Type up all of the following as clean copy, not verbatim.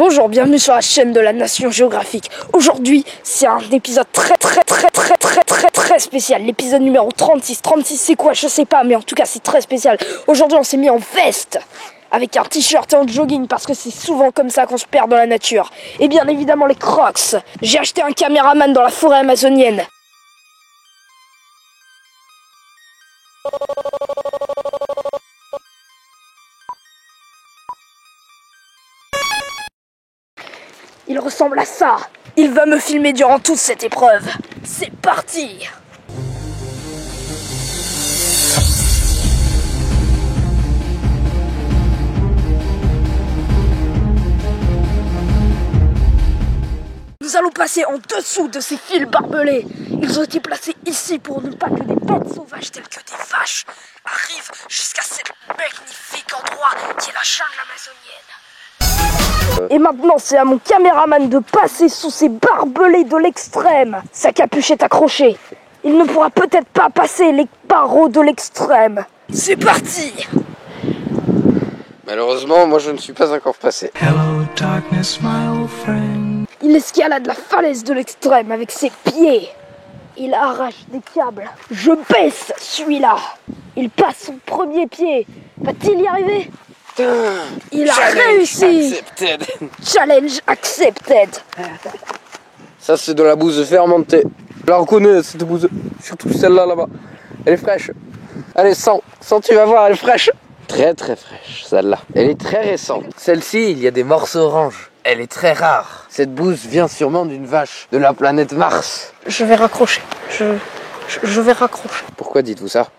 Bonjour, bienvenue sur la chaîne de la Nation Géographique. Aujourd'hui, c'est un épisode très spécial. L'épisode numéro 36. 36 c'est quoi? Je sais pas, mais en tout cas c'est très spécial. Aujourd'hui on s'est mis en veste, avec un t-shirt et en jogging, parce que c'est souvent comme ça qu'on se perd dans la nature. Et bien évidemment les Crocs. J'ai acheté un caméraman dans la forêt amazonienne. Il ressemble à ça. Il va me filmer durant toute cette épreuve. C'est parti! Nous allons passer en dessous de ces fils barbelés. Ils ont été placés ici pour ne pas que des bêtes sauvages telles que des vaches arrivent jusqu'à cet magnifique endroit qui est la jungle amazonienne. Et maintenant, c'est à mon caméraman de passer sous ces barbelés de l'extrême. Sa capuche est accrochée. Il ne pourra peut-être pas passer les barreaux de l'extrême. C'est parti! Malheureusement, moi je ne suis pas encore passé. Hello, darkness, my old friend. Il escalade la falaise de l'extrême avec ses pieds. Il arrache des câbles. Je baisse celui-là. Il passe son premier pied. Va-t-il y arriver? Il a réussi! Accepted. Challenge accepted! Ça c'est de la bouse fermentée. Je la reconnais cette bouse. Surtout celle-là là-bas. Elle est fraîche. Allez, sens, tu vas voir, elle est fraîche. Très fraîche celle-là. Elle est très récente. Celle-ci, il y a des morceaux oranges. Elle est très rare. Cette bouse vient sûrement d'une vache de la planète Mars. Je vais raccrocher. Je vais raccrocher. Pourquoi dites-vous ça?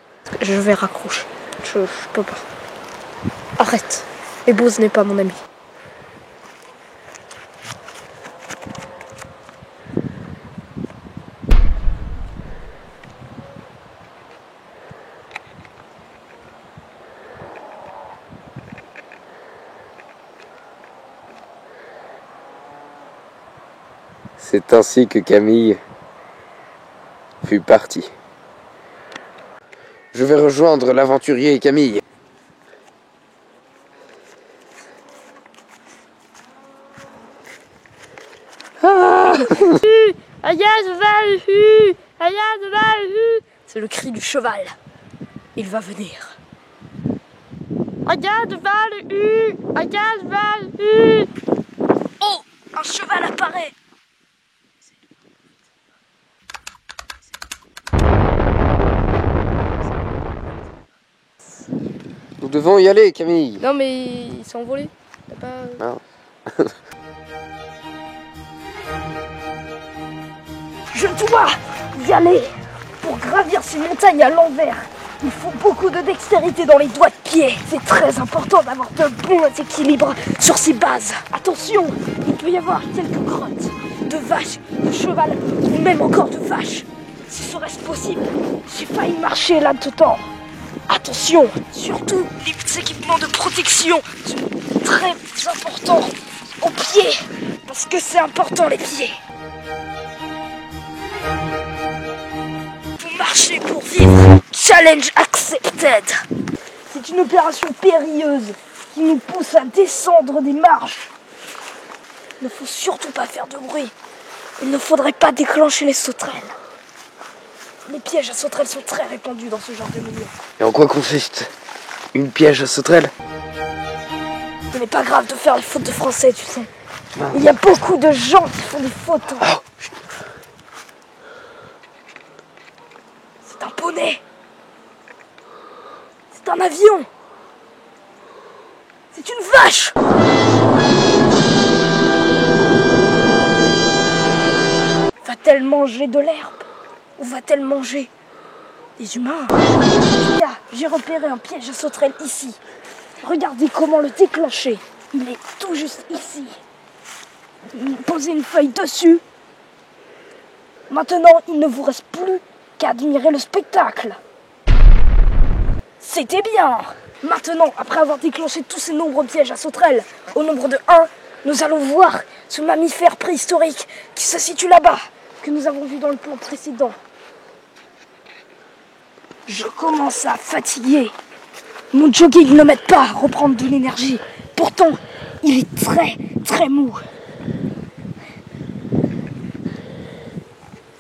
Je vais raccrocher. Je peux pas. Arrête. Et Bose n'est pas mon ami. C'est ainsi que Camille fut partie. Je vais rejoindre l'aventurier Camille. C'est le cri du cheval. Il va venir. Oh, un cheval apparaît. Nous devons y aller, Camille. Non mais il s'est envolé. T'as pas... Non. Je dois y aller. Pour gravir ces montagnes à l'envers, il faut beaucoup de dextérité dans les doigts de pied. C'est très important d'avoir de bons équilibres sur ces bases. Attention, il peut y avoir quelques grottes de vaches, de cheval ou même encore de vaches. Si serait-ce possible, j'ai failli marcher là-dedans. Attention, surtout les équipements de protection sont très importants aux pieds, parce que c'est important les pieds. Faut marcher pour vivre. Challenge accepted. C'est une opération périlleuse qui nous pousse à descendre des marches. Il ne faut surtout pas faire de bruit. Il ne faudrait pas déclencher les sauterelles. Les pièges à sauterelles sont très répandus dans ce genre de milieu. Et en quoi consiste une piège à sauterelles? Ce n'est pas grave de faire les fautes de français, tu sais. Il y a beaucoup de gens qui font des fautes. C'est un poney. C'est un avion. C'est une vache. Va-t-elle manger de l'herbe? Ou va-t-elle manger des humains? J'ai repéré un piège à sauterelles ici. Regardez comment le déclencher. Il est tout juste ici. Posez une feuille dessus. Maintenant, il ne vous reste plus qu'à admirer le spectacle. C'était bien. Maintenant, après avoir déclenché tous ces nombreux pièges à sauterelles, au nombre de 1, nous allons voir ce mammifère préhistorique qui se situe là-bas, que nous avons vu dans le plan précédent. Je commence à fatiguer. Mon jogging ne m'aide pas à reprendre de l'énergie. Pourtant, Il est très, très mou.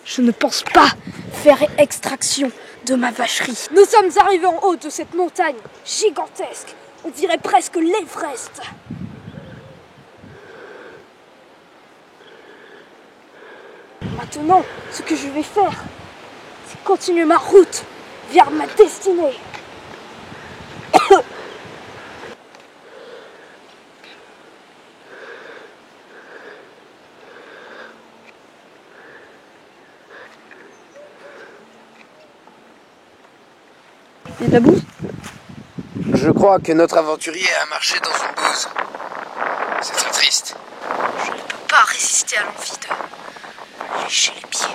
Je ne pense pas faire extraction de ma vacherie. Nous sommes arrivés en haut de cette montagne gigantesque. On dirait presque l'Everest. Maintenant, ce que je vais faire, c'est continuer ma route vers ma destinée. Il y a de la bouse? Je crois que notre aventurier a marché dans une bouse. C'est très triste. Je ne peux pas résister à l'envie de lécher les pieds.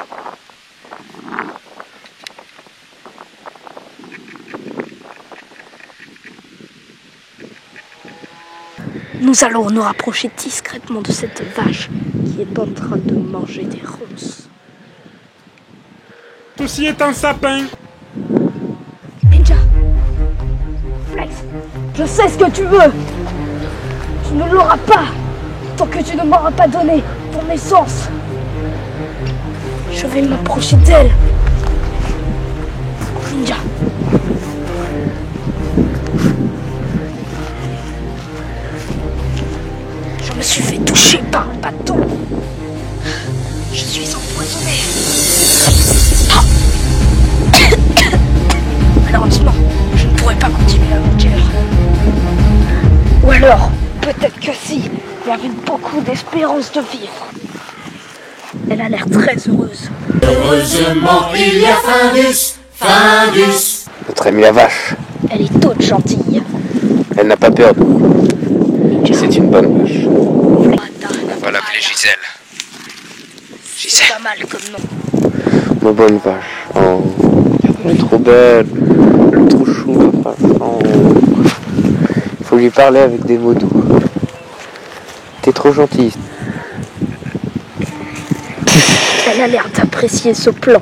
Nous allons nous rapprocher discrètement de cette vache qui est en train de manger des ronces. Ceci est un sapin. Ninja, Flex, je sais ce que tu veux. Tu ne l'auras pas tant que tu ne m'auras pas donné ton essence. Je vais m'approcher d'elle. Ninja. Je me suis fait toucher par un bâton. Je suis empoisonné. Malheureusement, je ne pourrais pas continuer l'aventure. Ou alors, peut-être que si, il y avait beaucoup d'espérance de vivre. Elle a l'air très heureuse. Heureusement, il y a Findus. Notre amie la vache, Elle est toute gentille. elle n'a pas peur de nous. C'est une bonne vache. On On va l'appeler Gisèle. C'est pas mal comme nom. Ma bonne vache. Oh, elle est trop belle. Elle est trop chou, la vache. Oh. Il faut lui parler avec des mots doux. T'es trop gentille. Elle a l'air d'apprécier ce plan.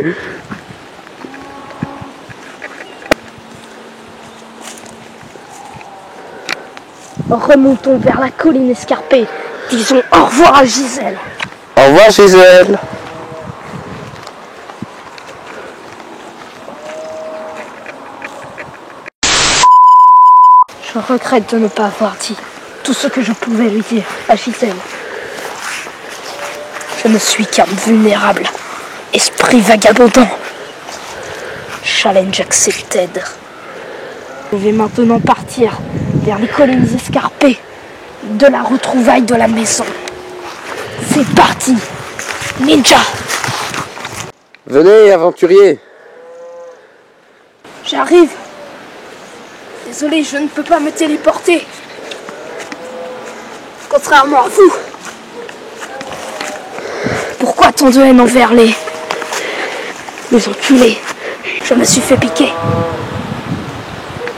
Remontons vers la colline escarpée. Disons au revoir à Gisèle. Au revoir Gisèle. Je regrette de ne pas avoir dit tout ce que je pouvais lui dire à Gisèle. Je ne suis qu'un vulnérable esprit vagabondant. Challenge accepted. Je vais maintenant partir vers les collines escarpées de la retrouvaille de la maison. C'est parti, Ninja. Venez, aventurier. J'arrive. Désolé, je ne peux pas me téléporter. Contrairement à vous. Pourquoi tant de haine envers les enculés? Je me suis fait piquer.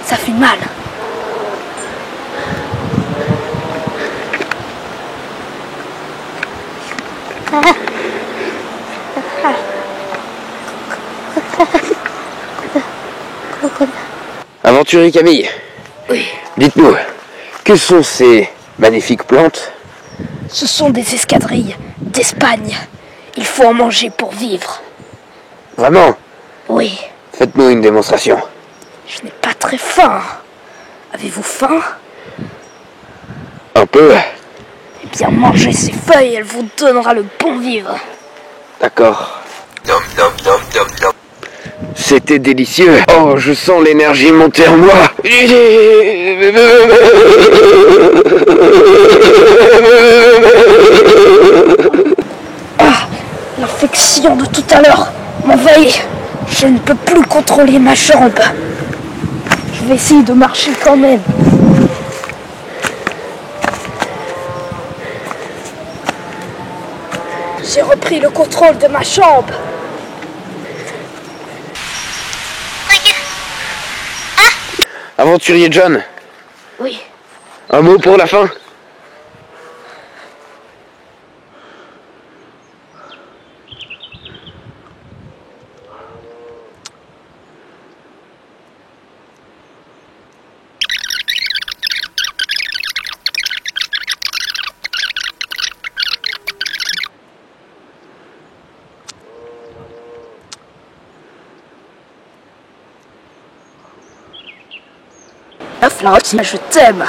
Ça fait mal. Aventurier Camille. Oui. Dites-nous, que sont ces magnifiques plantes? Ce sont des escadrilles d'Espagne. Il faut en manger pour vivre. Vraiment? Oui. Faites-nous une démonstration. Je n'ai pas très faim. Avez-vous faim? Un peu. Eh bien, mangez ces feuilles, elles vous donnera le bon vivre. D'accord. C'était délicieux. Oh, je sens l'énergie monter en moi. Ah, l'infection de tout à l'heure m'envahit. Je ne peux plus contrôler ma jambe. Je vais essayer de marcher quand même. J'ai repris le contrôle de ma jambe. Aventurier John, Oui. un mot pour la fin? Florentine, je t'aime.